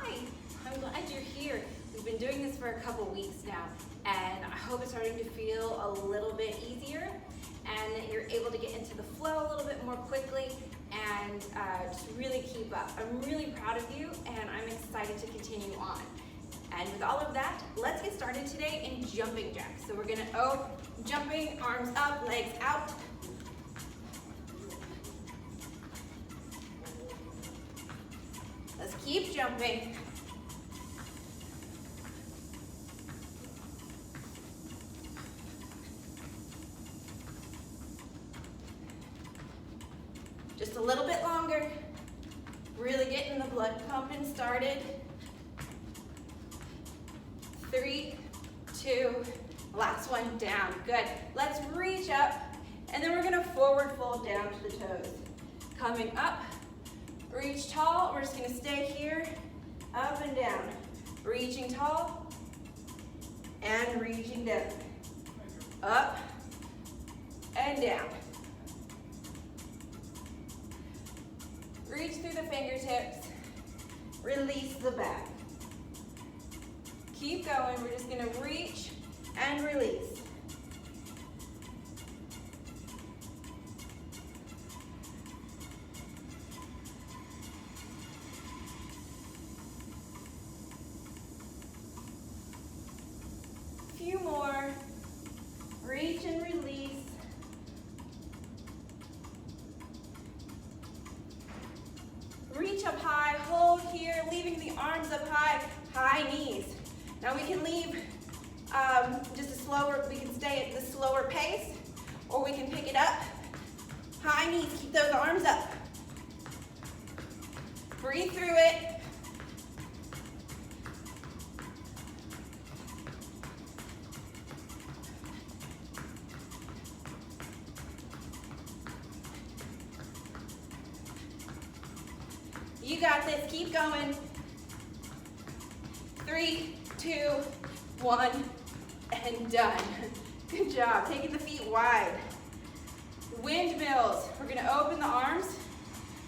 Hi, I'm glad you're here. We've been doing this for a couple weeks now, and I hope it's starting to feel a little bit easier and that you're able to get into the flow a little bit more quickly and just really keep up. I'm really proud of you, and I'm excited to continue on. And with all of that, let's get started today in jumping jacks. So we're gonna, jumping, arms up, legs out. Let's keep jumping. Just a little bit longer. Really getting the blood pumping started. 3, 2, last one down. Good. Let's reach up, and then we're gonna forward fold down to the toes. Coming up, reach tall. We're just gonna stay here, up and down. Reaching tall, and reaching down. Up, and down. Reach through the fingertips, release the back. Keep going, we're just gonna reach and release. Few more, reach and release. Reach up high, hold here, leaving the arms up high, high knees. Now we can leave we can stay at the slower pace, or we can pick it up. High knees, keep those arms up. Breathe through it. You got this, keep going. 3, 2, 1, and done. Good job, taking the feet wide. Windmills, we're gonna open the arms,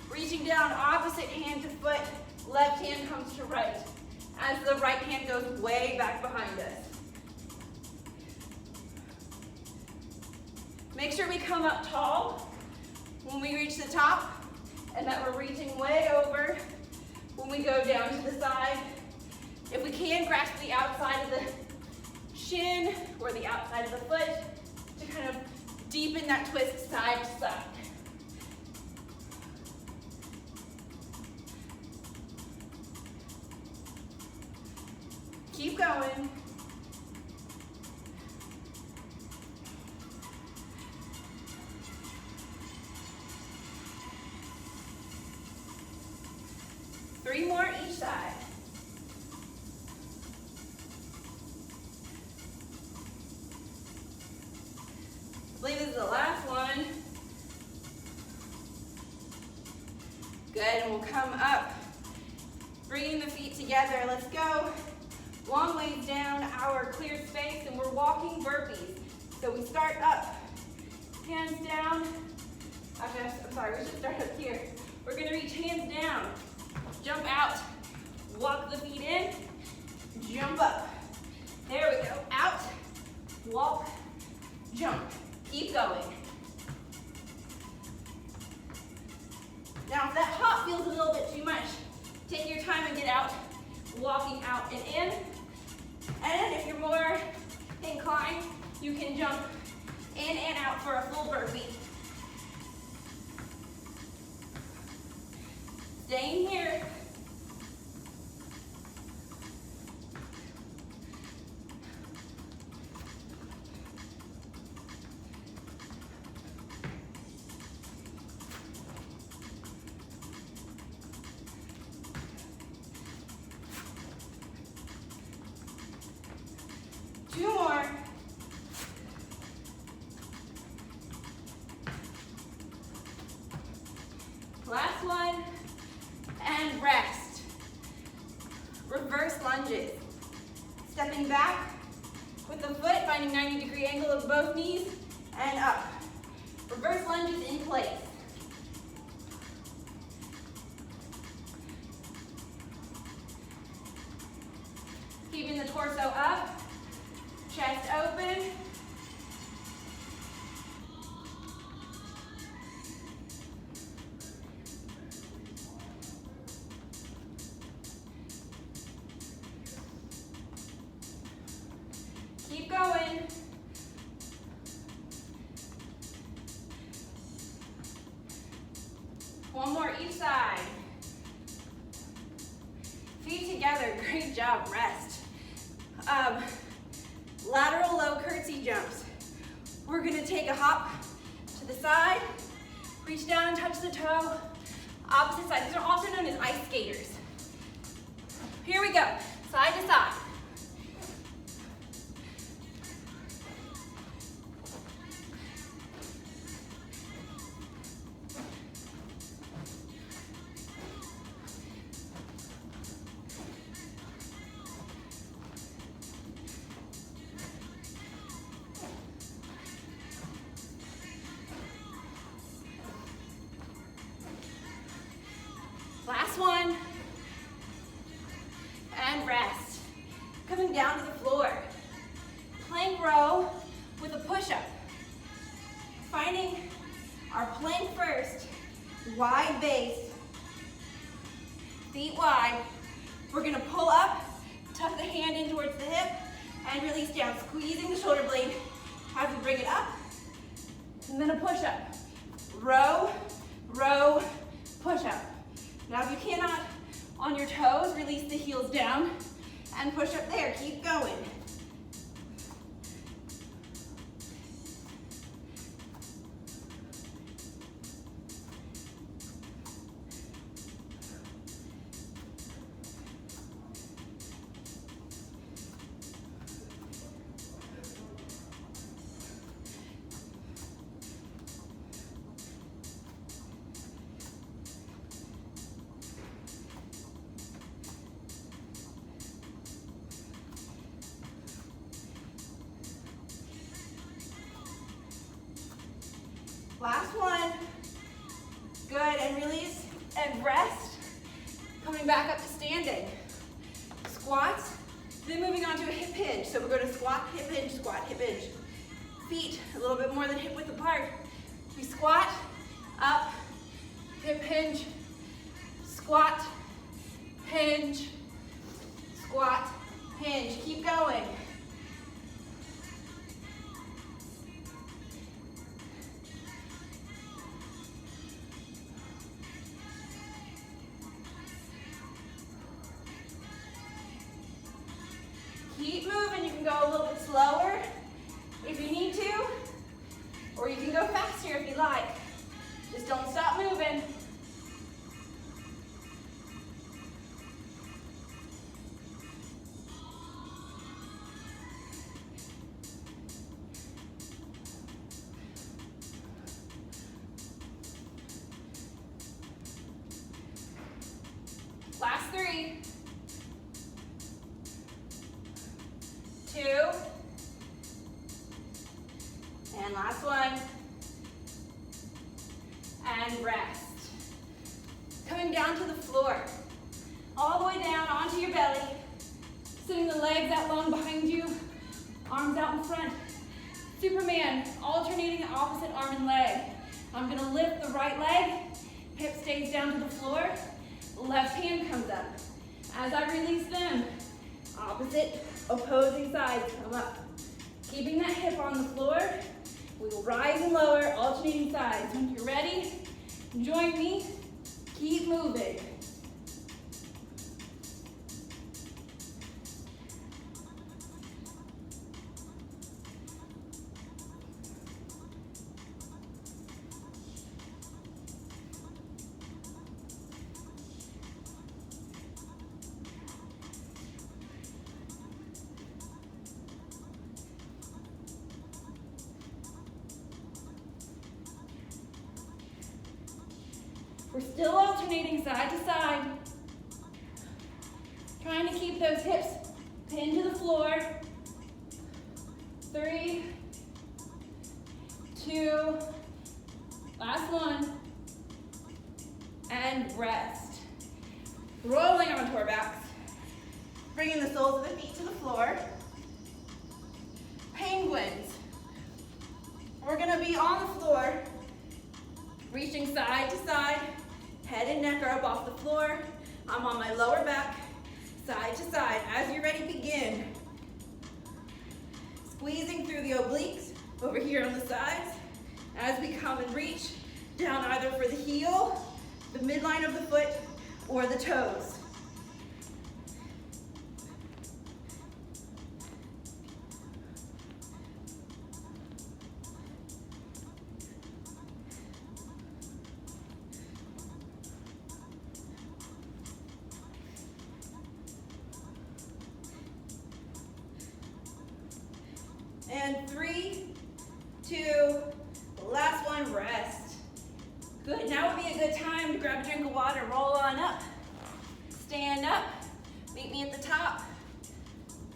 reaching down, opposite hand to foot, left hand comes to right, as the right hand goes way back behind us. Make sure we come up tall when we reach the top, and that we're reaching way over when we go down to the side. If we can, grasp the outside of the shin or the outside of the foot to kind of deepen that twist side to side. Keep going. Three more each side. I believe this is the last one. Good, and we'll come up, bringing the feet together. Let's go. Long ways down our clear space, and we're walking burpees. So we start up, hands down. Actually, I'm sorry, we should start up here. We're gonna reach hands down. Jump out, walk the feet in, jump up. There we go, out, walk, jump. Keep going. Now if that hop feels a little bit too much, take your time and get out, walking out and in. And if you're more inclined, you can jump in and out for a full burpee. Staying here. Two more. Last one. And rest. Reverse lunges. Stepping back with the foot, finding 90-degree angle of both knees, and up. Reverse lunges in place. torso up, chest open. Keep going. One more each side. Feet together, great job, rest. Lateral low curtsy jumps. We're gonna take a hop to the side, reach down and touch the toe. Opposite side, these are also known as ice skaters. Here we go, side to side. Last one, and rest. Coming down to the floor. Plank row with a push-up. Finding our plank first, wide base, feet wide. We're gonna pull up, tuck the hand in towards the hip, and release down, squeezing the shoulder blade as we bring it up, and then a push-up. Row, row, push-up. Now if you cannot, on your toes, release the heels down and push up there. Keep going. Last one. Good, and release and rest. Coming back up to standing. Squats, then moving on to a hip hinge. So we're going to squat, hip hinge, squat, hip hinge. Feet a little bit more than hip width apart. We squat, up, hip hinge, squat, hinge, squat, hinge. Keep going. Keep moving. You can go a little bit slower if you need to, or you can go faster if you like. Just don't stop moving. Last 3. 2. And last one. And rest. Coming down to the floor. All the way down onto your belly. Sitting the legs out long behind you. Arms out in front. Superman, alternating the opposite arm and leg. I'm gonna lift the right leg. Hip stays down to the floor. Left hand comes up. As I release them, opposite, opposing sides come up. Keeping that hip on the floor, we will rise and lower, alternating sides. When you're ready, join me, keep moving. We're still alternating side to side. Trying to keep those hips pinned to the floor. 3, 2, last one, and rest. Rolling onto our backs. Bringing the soles of the feet to the floor. Penguins. We're gonna be on the floor, reaching side to side. Head and neck are up off the floor. I'm on my lower back, side to side. As you're ready, begin. Squeezing through the obliques over here on the sides. As we come and reach down either for the heel, the midline of the foot, or the toes. And 3, 2, last one, rest. Good, now would be a good time to grab a drink of water, roll on up. Stand up, meet me at the top.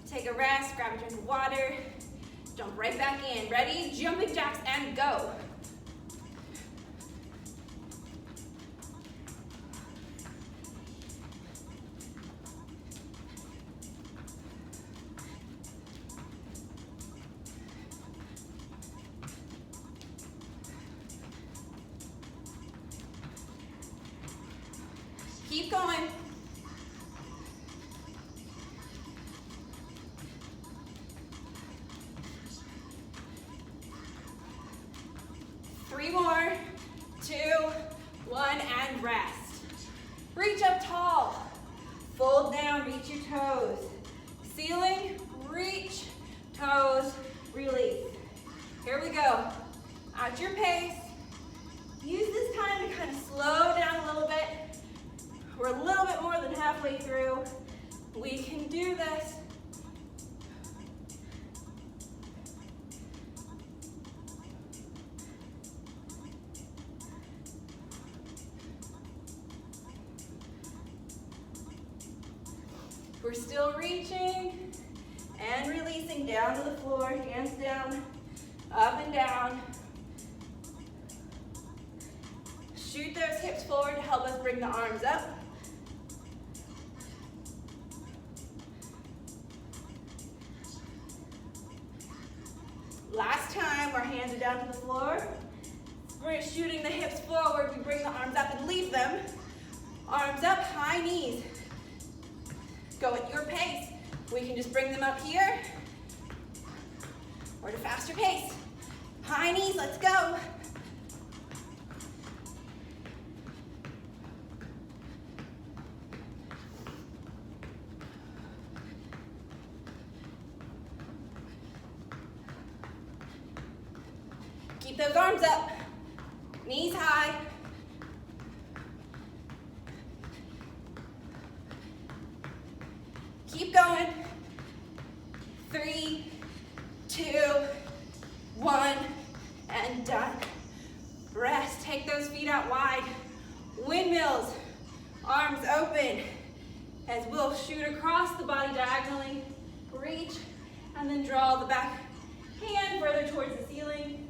Take a rest, grab a drink of water, jump right back in. Ready? Jumping jacks and go. Keep going. Three more, 2, 1, and rest. Reach up tall. Fold down, reach your toes. Ceiling, reach, toes, release. Here we go. At your pace. Use this time to kind of slow down a little bit. We're a little bit more than halfway through. We can do this. We're still reaching and releasing down to the floor, hands down, up and down. Shoot those hips forward to help us bring the arms up. Last time, our hands are down to the floor. We're shooting the hips forward. We bring the arms up and leave them. Arms up, high knees. Go at your pace. We can just bring them up here or at a faster pace. High knees, let's go. Keep those arms up, knees high. Keep going. 3, 2, 1, and done. Rest, take those feet out wide. Windmills, arms open, as we'll shoot across the body diagonally, reach, and then draw the back hand further towards the ceiling.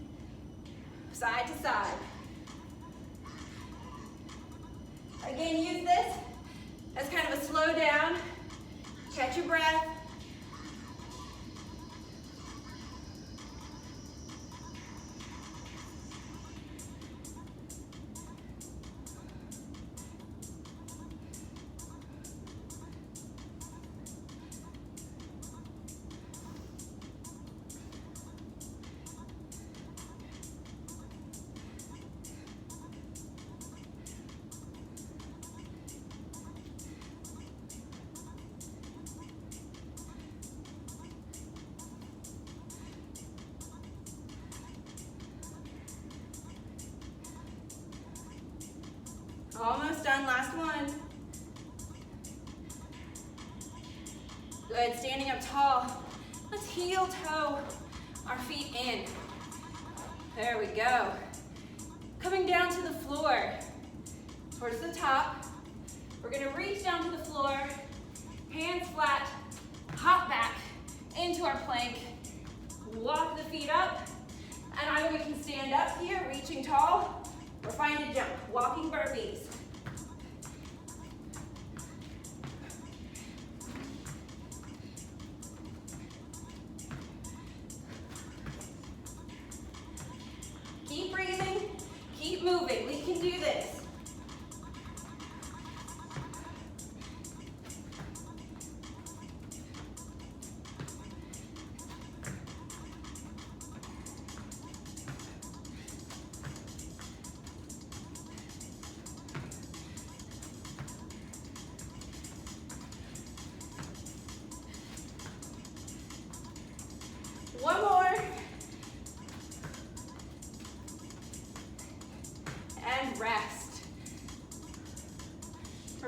Side to side. Again, use this as kind of a slow down. Catch your breath. Almost done, last one. Good, standing up tall. Let's heel toe our feet in. There we go. Coming down to the floor, towards the top. We're gonna reach down to the floor, hands flat, hop back into our plank, walk the feet up, and either we can stand up here, reaching tall, or find a jump, walking burpees.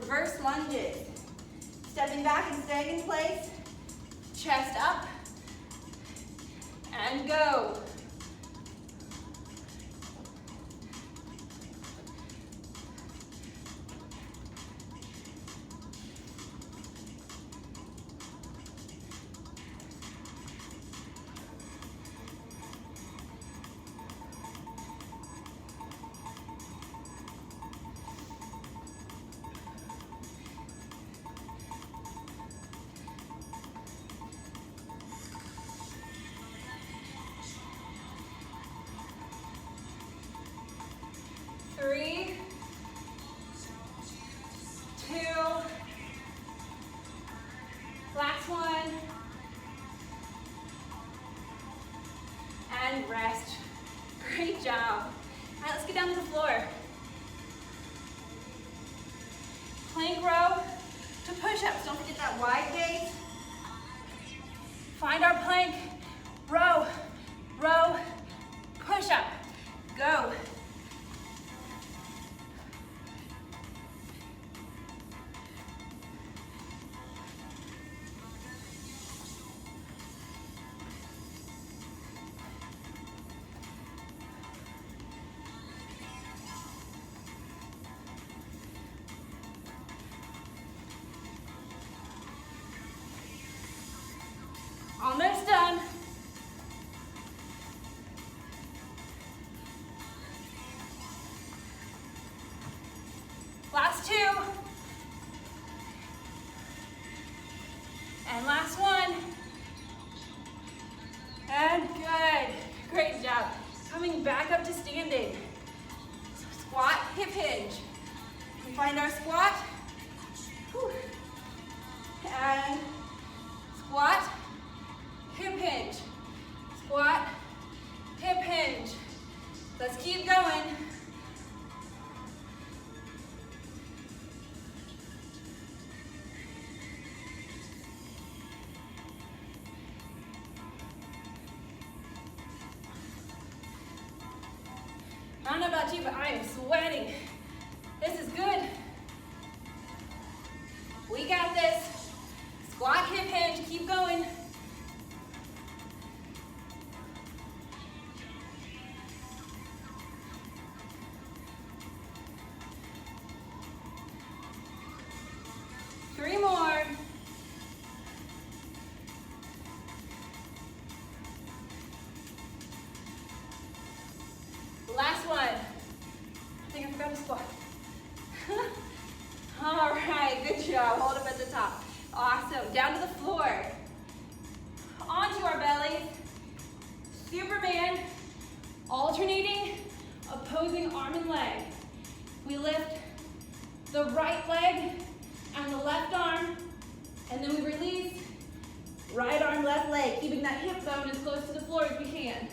Reverse lunges. Stepping back and staying in place. Chest up. And go. Three, 2, last one, and rest. Great job. All right, let's get down to the floor. Plank row to push-ups. Don't forget that wide gaze. Find our plank, row, row, push-up. Go. Almost done. Last 2. And last one. And good. Great job. Coming back up to standing. So squat, hip hinge. We find our squat. Whew. And squat. Hip hinge, squat, hip hinge. Let's keep going. I don't know about you, but I am sweating. This is good. We got this. Squat, hip hinge, keep going. Three more. Last one. I think I forgot to squat. All right, good job. Hold up at the top. Awesome. Down to the floor. Onto our bellies. Superman. Alternating, opposing arm and leg. We lift the right leg and the left arm, and then we release, right arm, left leg, keeping that hip bone as close to the floor as we can.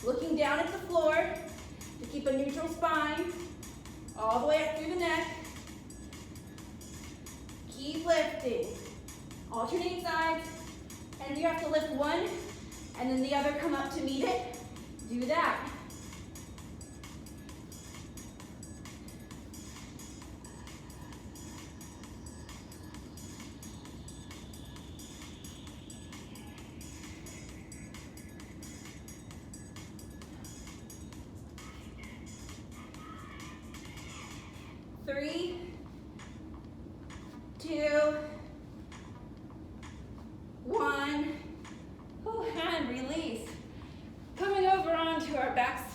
Looking down at the floor to keep a neutral spine, all the way up through the neck. Keep lifting. Alternate sides, and you have to lift one, and then the other come up to meet it. Do that. Three, 2, 1, and release. Coming over onto our backs.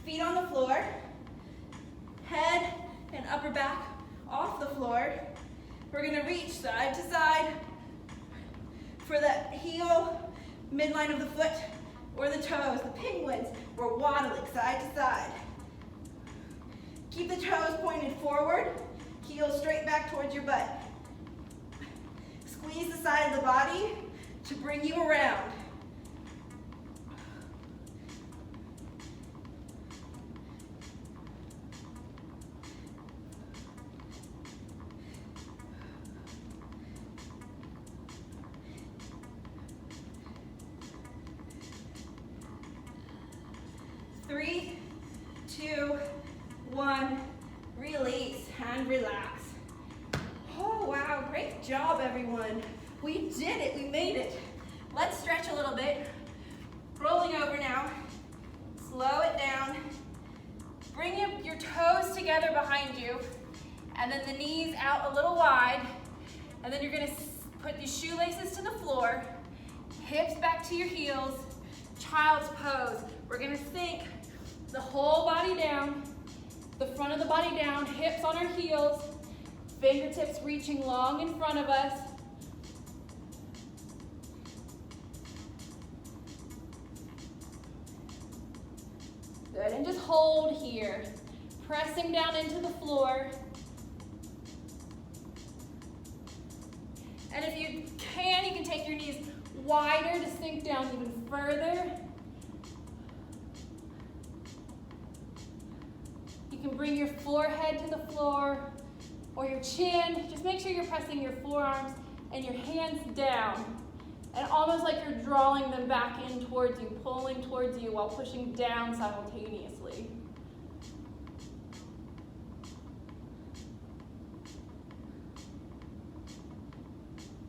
Feet on the floor. Head and upper back off the floor. We're gonna reach side to side for the heel, midline of the foot, or the toes. The penguins, we're waddling side to side. Keep the toes pointed forward, heel straight back towards your butt. Squeeze the side of the body to bring you around. 2, 1. Release and relax. Oh, wow, great job, everyone. We did it, we made it. Let's stretch a little bit. Rolling over now. Slow it down. Bring your toes together behind you, and then the knees out a little wide, and then you're gonna put your shoelaces to the floor, hips back to your heels, child's pose. We're gonna sink the whole body down, the front of the body down, hips on our heels, fingertips reaching long in front of us. Good, and just hold here. Pressing down into the floor. And if you can take your knees wider to sink down even further. You can bring your forehead to the floor or your chin. Just make sure you're pressing your forearms and your hands down. And almost like you're drawing them back in towards you, pulling towards you while pushing down simultaneously.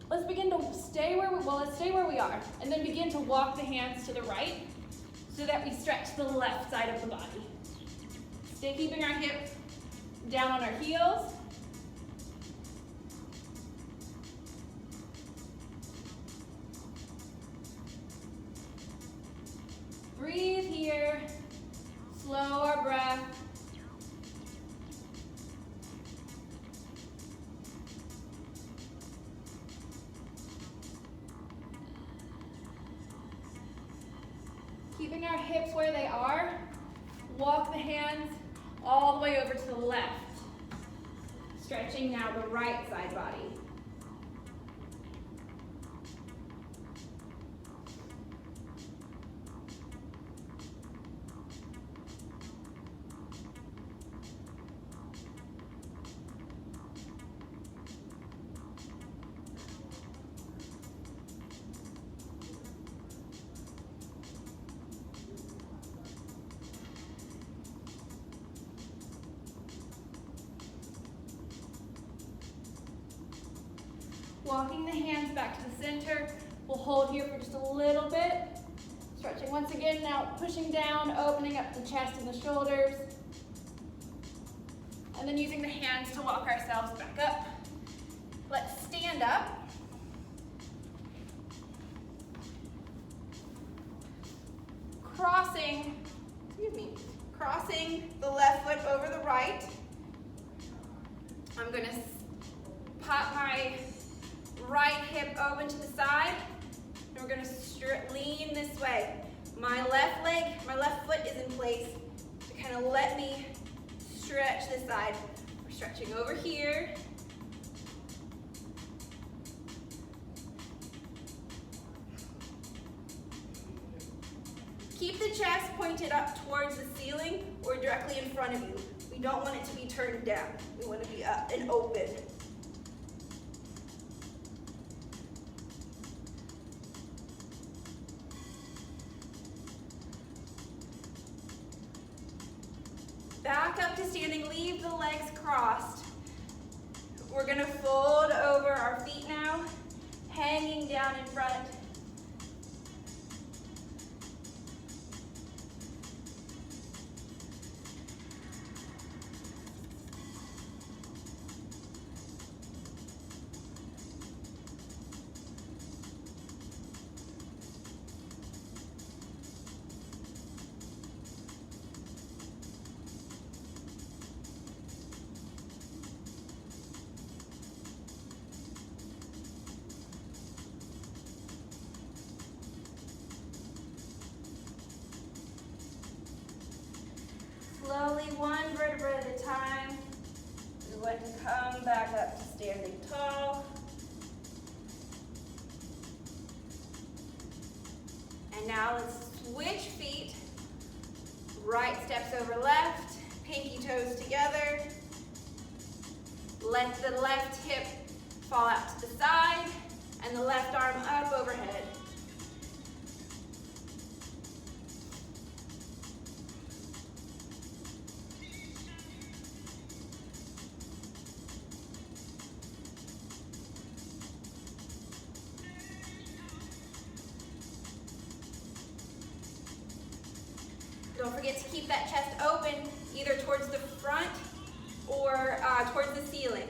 Let's begin to stay where we are, and then begin to walk the hands to the right so that we stretch the left side of the body. Stay keeping our hips down on our heels. Breathe here, slow our breath. Keeping our hips where they are, walk the hands all the way over to the left. Stretching now the right side body. Walking the hands back to the center. We'll hold here for just a little bit. Stretching once again, now pushing down, opening up the chest and the shoulders. And then using the hands to walk ourselves back up. Let's stand up. Crossing the left foot over the right. I'm going to pop my right hip open to the side, and we're going to lean this way. My left foot is in place to kind of let me stretch this side. We're stretching over here. Keep the chest pointed up towards the ceiling or directly in front of you. We don't want it to be turned down. We want to be up and open. Back up to standing, leave the legs crossed. We're gonna fold over our feet now, hanging down in front. Slowly, one vertebra at a time. We want to come back up to standing tall. And now let's switch feet. Right steps over left, pinky toes together. Let the left hip fall out to the side and the left arm up overhead. Don't forget to keep that chest open, either towards the front or towards the ceiling.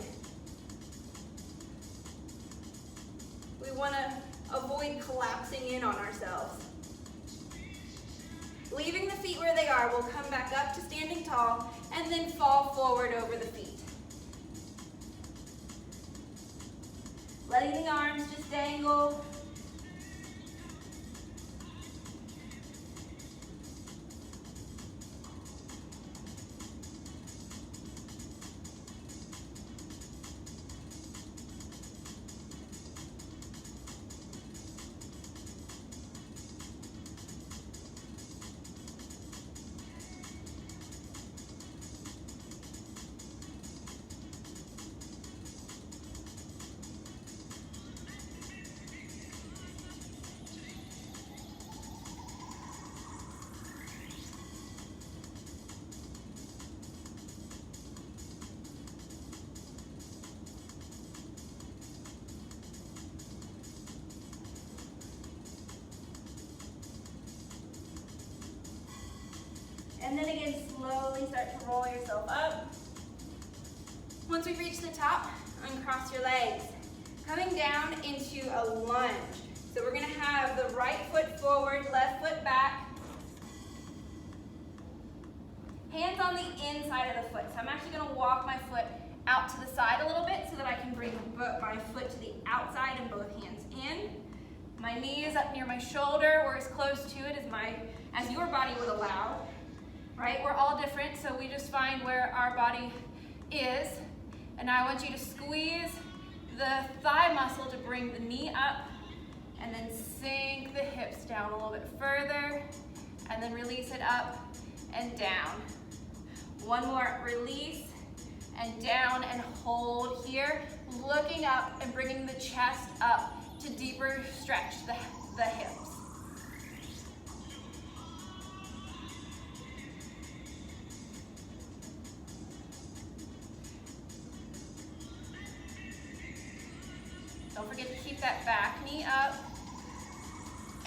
We want to avoid collapsing in on ourselves. Leaving the feet where they are, we'll come back up to standing tall and then fall forward over the feet. Letting the arms just dangle. And then again, slowly start to roll yourself up. Once we reach the top, uncross your legs. Coming down into a lunge. So we're gonna have the right foot forward, left foot back. Hands on the inside of the foot. So I'm actually gonna walk my foot out to the side a little bit so that I can bring my foot to the outside and both hands in. My knee is up near my shoulder or as close to it as your body would allow. Right? We're all different, so we just find where our body is. And now I want you to squeeze the thigh muscle to bring the knee up and then sink the hips down a little bit further and then release it up and down. One more, release and down and hold here, looking up and bringing the chest up to deeper stretch the hips. Don't forget to keep that back knee up.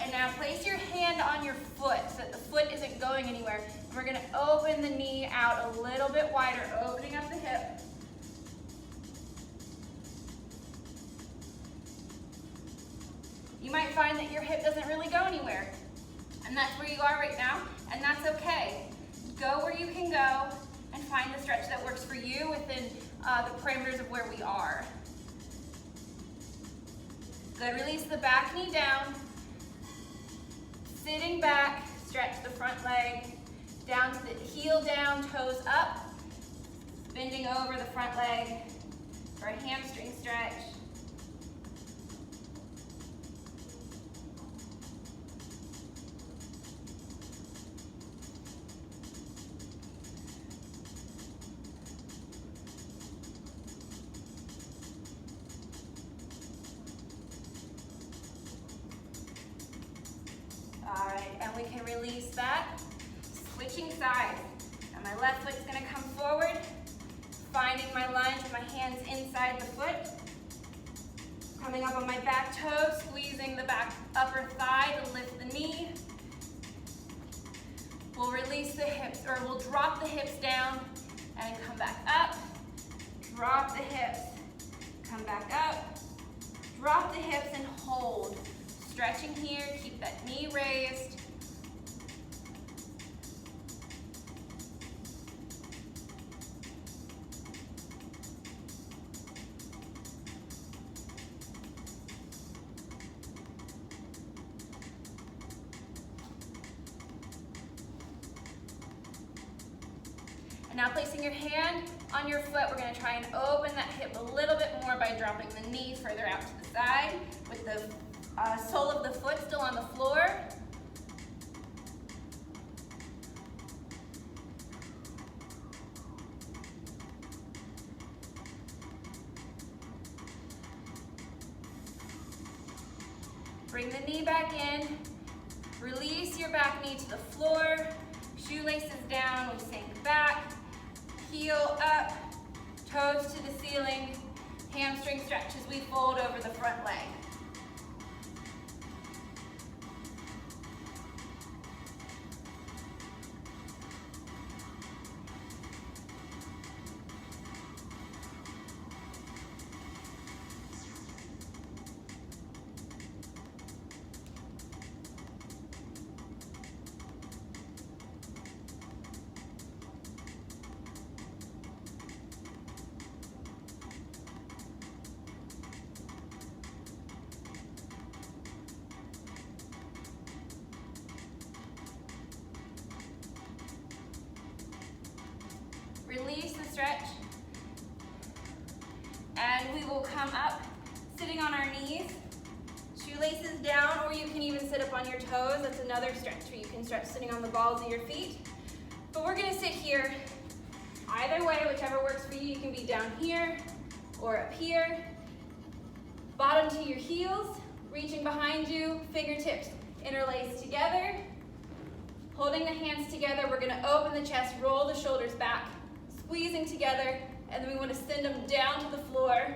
And now place your hand on your foot so that the foot isn't going anywhere. And we're gonna open the knee out a little bit wider, opening up the hip. You might find that your hip doesn't really go anywhere. And that's where you are right now, and that's okay. Go where you can go and find the stretch that works for you within the parameters of where we are. Good, release the back knee down. Sitting back, stretch the front leg. Down to the heel down, toes up. Bending over the front leg for a hamstring stretch. All right, and we can release that. Switching sides. Now my left foot's gonna come forward, finding my lunge with my hands inside the foot. Coming up on my back toe, squeezing the back upper thigh to lift the knee. We'll release the hips, or we'll drop the hips down and come back up. Drop the hips, come back up. Drop the hips and hold. Stretching here, keep that knee raised. And now placing your hand on your foot, we're going to try and open that hip a little bit more by dropping the knee further out to the side with the sole of the foot still on the floor. Bring the knee back in. Release your back knee to the floor. Shoelaces down, we sink back. Heel up, toes to the ceiling. Hamstring stretch as we fold over the front leg. stretch. And we will come up, sitting on our knees, shoelaces down, or you can even sit up on your toes. That's another stretch where you can stretch sitting on the balls of your feet. But we're gonna sit here. Either way, whichever works for you. You can be down here or up here. Bottom to your heels, reaching behind you, fingertips interlaced together. Holding the hands together, we're gonna open the chest, roll the shoulders back, squeezing together, and then we wanna send them down to the floor.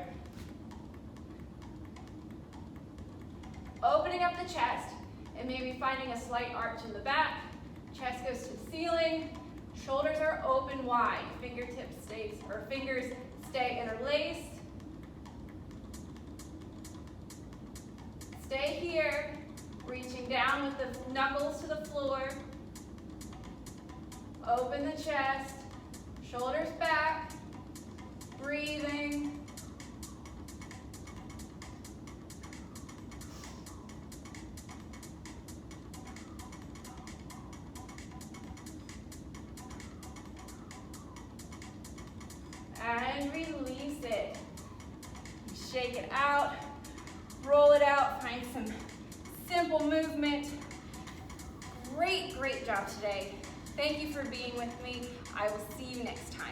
Opening up the chest, and maybe finding a slight arch in the back. Chest goes to the ceiling, shoulders are open wide, fingers stay interlaced. Stay here, reaching down with the knuckles to the floor. Open the chest, shoulders back, breathing. And release it. Shake it out, roll it out, find some simple movement. Great job today. Thank you for being with me. I will see you next time.